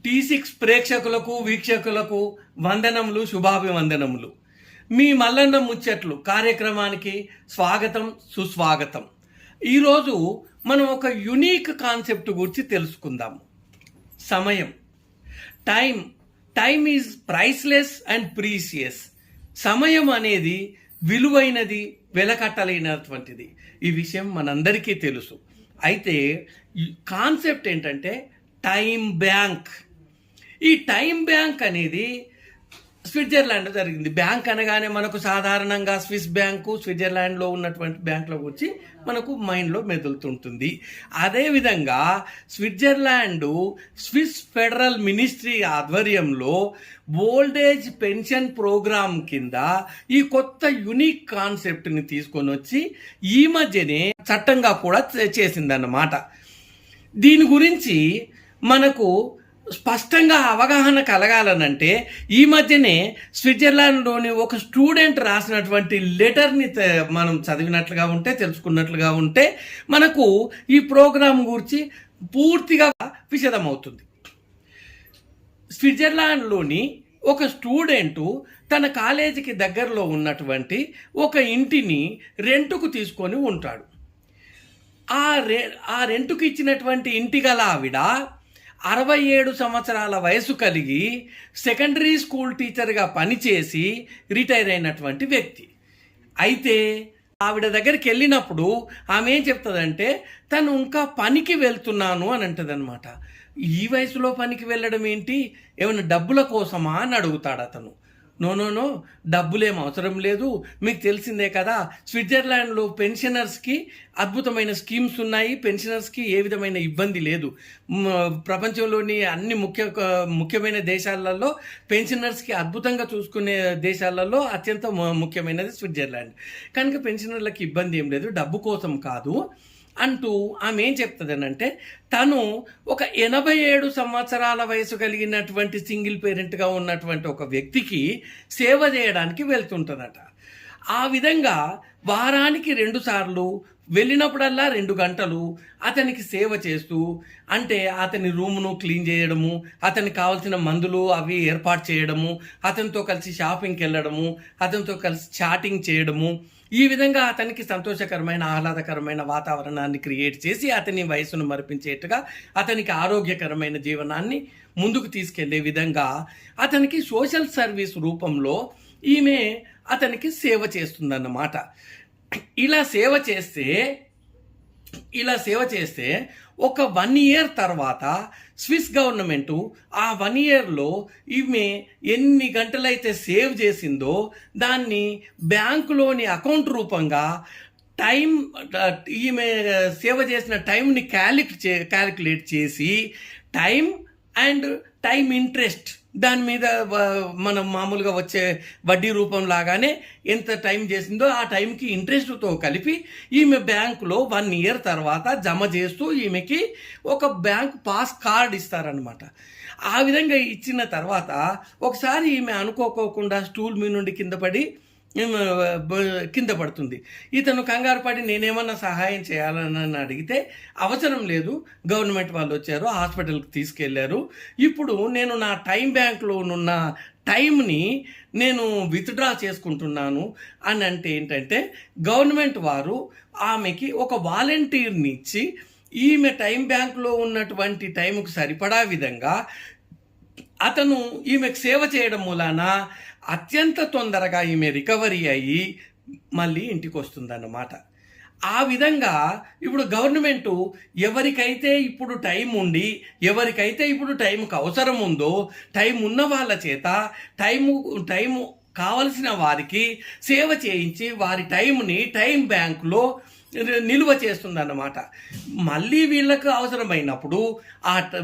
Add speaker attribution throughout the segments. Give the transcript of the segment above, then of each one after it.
Speaker 1: T6 ప్రేక్షకులకు వీక్షకులకు వందనములు, శుభాభివందనములు. మీ మల్లన్న ముచ్చట్లు కార్యక్రమానికి స్వాగతం, సుస్వాగతం. ఈరోజు మనం ఒక యునీక్ కాన్సెప్ట్ గురించి తెలుసుకుందాము. సమయం. Time is priceless and precious. సమయం అనేది విలువైనది, వెలకట్టలేనటువంటిది. ఈ విషయం మనందరికీ తెలుసు. అయితే కాన్సెప్ట్ ఏంటంటే టైం బ్యాంక్. ఈ టైం బ్యాంక్ అనేది స్విట్జర్లాండ్లో జరిగింది. బ్యాంక్ అనగానే మనకు సాధారణంగా స్విస్ బ్యాంకు, స్విట్జర్లాండ్లో ఉన్నటువంటి బ్యాంకుల గురించి మనకు మైండ్లో మెదులుతుంటుంది. అదేవిధంగా స్విట్జర్లాండ్ స్విస్ ఫెడరల్ మినిస్ట్రీ ఆధ్వర్యంలో ఓల్డేజ్ పెన్షన్ ప్రోగ్రామ్ కింద ఈ కొత్త యునిక్ కాన్సెప్ట్ని తీసుకొని వచ్చి ఈ మధ్యనే చట్టంగా కూడా చేసిందన్నమాట. దీని గురించి మనకు స్పష్టంగా అవగాహన కలగాలనంటే ఈ మధ్యనే స్విట్జర్లాండ్లోని ఒక స్టూడెంట్ రాసినటువంటి లెటర్ని మనం చదివినట్లుగా ఉంటే, తెలుసుకున్నట్లుగా ఉంటే మనకు ఈ ప్రోగ్రాం గురించి పూర్తిగా విశదమవుతుంది. స్విట్జర్లాండ్లోని ఒక స్టూడెంటు తన కాలేజీకి దగ్గరలో ఉన్నటువంటి ఒక ఇంటిని రెంటుకు తీసుకొని ఉంటాడు. ఆ రెంటుకు ఇచ్చినటువంటి ఇంటి గల ఆవిడ 67 సంవత్సరాల వయసు కలిగి సెకండరీ స్కూల్ టీచర్గా పనిచేసి రిటైర్ అయినటువంటి వ్యక్తి. అయితే ఆవిడ దగ్గరికి వెళ్ళినప్పుడు ఆమె ఏం చెప్తుందంటే తను ఇంకా పనికి వెళ్తున్నాను అని అంటది అనమాట. ఈ వయసులో పనికి వెళ్ళడం ఏంటి, ఏమైనా డబ్బుల కోసమా అని అడుగుతాడు అతను. నో, డబ్బులేం అవసరం లేదు, మీకు తెలిసిందే కదా, స్విట్జర్లాండ్లో పెన్షనర్స్కి అద్భుతమైన స్కీమ్స్ ఉన్నాయి, పెన్షనర్స్కి ఏ విధమైన ఇబ్బంది లేదు. ప్రపంచంలోని అన్ని ముఖ్యమైన దేశాలలో పెన్షనర్స్కి అద్భుతంగా చూసుకునే దేశాలలో అత్యంత ముఖ్యమైనది స్విట్జర్లాండ్. కనుక పెన్షనర్లకి ఇబ్బంది ఏం లేదు, డబ్బు కోసం కాదు అంటూ ఆమె ఏం చెప్తుందనంటే తను ఒక 87 సంవత్సరాల వయసు కలిగినటువంటి సింగిల్ పేరెంట్గా ఉన్నటువంటి ఒక వ్యక్తికి సేవ చేయడానికి వెళ్తుంటుందట. ఆ విధంగా వారానికి 2 సార్లు వెళ్ళినప్పుడల్లా 2 గంటలు అతనికి సేవ చేస్తూ, అంటే అతని రూమ్ను క్లీన్ చేయడము, అతనికి కావాల్సిన మందులు అవి ఏర్పాటు చేయడము, అతనితో కలిసి షాపింగ్కి వెళ్ళడము, అతనితో కలిసి చాటింగ్ చేయడము, ఈ విధంగా అతనికి సంతోషకరమైన ఆహ్లాదకరమైన వాతావరణాన్ని క్రియేట్ చేసి అతని వయసును మరిపించేట్టుగా అతనికి ఆరోగ్యకరమైన జీవనాన్ని ముందుకు తీసుకెళ్లే విధంగా అతనికి సోషల్ సర్వీస్ రూపంలో ఈమె అతనికి సేవ చేస్తుందన్నమాట. ఇలా సేవ చేస్తే ఒక 1 ఇయర్ తర్వాత స్విస్ గవర్నమెంటు ఆ 1 ఇయర్లో ఈమె ఎన్ని గంటలైతే సేవ్ చేసిందో దాన్ని బ్యాంకులోని అకౌంట్ రూపంగా ఈమె సేవ చేసిన టైంని క్యాలిక్యులేట్ చేసి టైం అండ్ టైం ఇంట్రెస్ట్ దాని మీద మనం మామూలుగా వచ్చే వడ్డీ రూపం లాగానే ఎంత టైం చేసిందో ఆ టైంకి ఇంట్రెస్ట్తో కలిపి ఈమె బ్యాంకులో 1 ఇయర్ తర్వాత జమ చేస్తూ ఈమెకి ఒక బ్యాంక్ పాస్ కార్డ్ ఇస్తారనమాట. ఆ విధంగా ఇచ్చిన తర్వాత ఒకసారి ఈమె అనుకోకోకుండా స్టూల్ మీ నుండి కింద పడుతుంది. ఇతను కంగారు పడి నేనేమన్నా సహాయం చేయాలని అడిగితే అవసరం లేదు, గవర్నమెంట్ వాళ్ళు వచ్చారు, హాస్పిటల్కి తీసుకెళ్లారు, ఇప్పుడు నేను నా టైం బ్యాంక్లో ఉన్న టైంని నేను విత్డ్రా చేసుకుంటున్నాను అని అంటే ఏంటంటే గవర్నమెంట్ వారు ఆమెకి ఒక వాలంటీర్ని ఇచ్చి ఈమె టైం బ్యాంక్లో ఉన్నటువంటి టైంకు సరిపడా విధంగా అతను ఈమెకు సేవ చేయడం మూలాన అత్యంత తొందరగా ఈమె రికవరీ అయ్యి మళ్ళీ ఇంటికి వస్తుందన్నమాట. ఆ విధంగా ఇప్పుడు గవర్నమెంటు ఎవరికైతే ఇప్పుడు టైం ఉండి, ఎవరికైతే ఇప్పుడు టైంకి అవసరం ఉందో టైం ఉన్న వాళ్ళ చేత టైము కావలసిన వారికి సేవ చేయించి వారి టైంని టైం బ్యాంకులో నిల్వ చేస్తుందన్నమాట. మళ్ళీ వీళ్ళకు అవసరమైనప్పుడు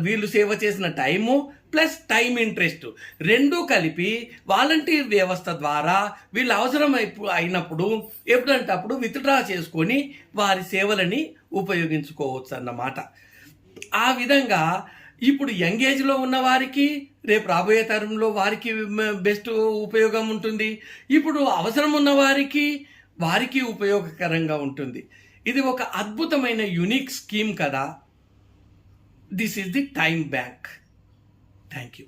Speaker 1: వీళ్ళు సేవ చేసిన టైము ప్లస్ టైం ఇంట్రెస్ట్ రెండూ కలిపి వాలంటీర్ వ్యవస్థ ద్వారా వీళ్ళు అవసరం అయినప్పుడు ఎప్పుడంటే అప్పుడు విత్డ్రా చేసుకొని వారి సేవలని ఉపయోగించుకోవచ్చు అన్నమాట. ఆ విధంగా ఇప్పుడు యంగ్ ఏజ్లో ఉన్న వారికి రేపు రాబోయే తరంలో వారికి బెస్ట్ ఉపయోగం ఉంటుంది, ఇప్పుడు అవసరం ఉన్న వారికి ఉపయోగకరంగా ఉంటుంది. ఇది ఒక అద్భుతమైన యునిక్ స్కీమ్ కదా. This is the time bank. Thank you.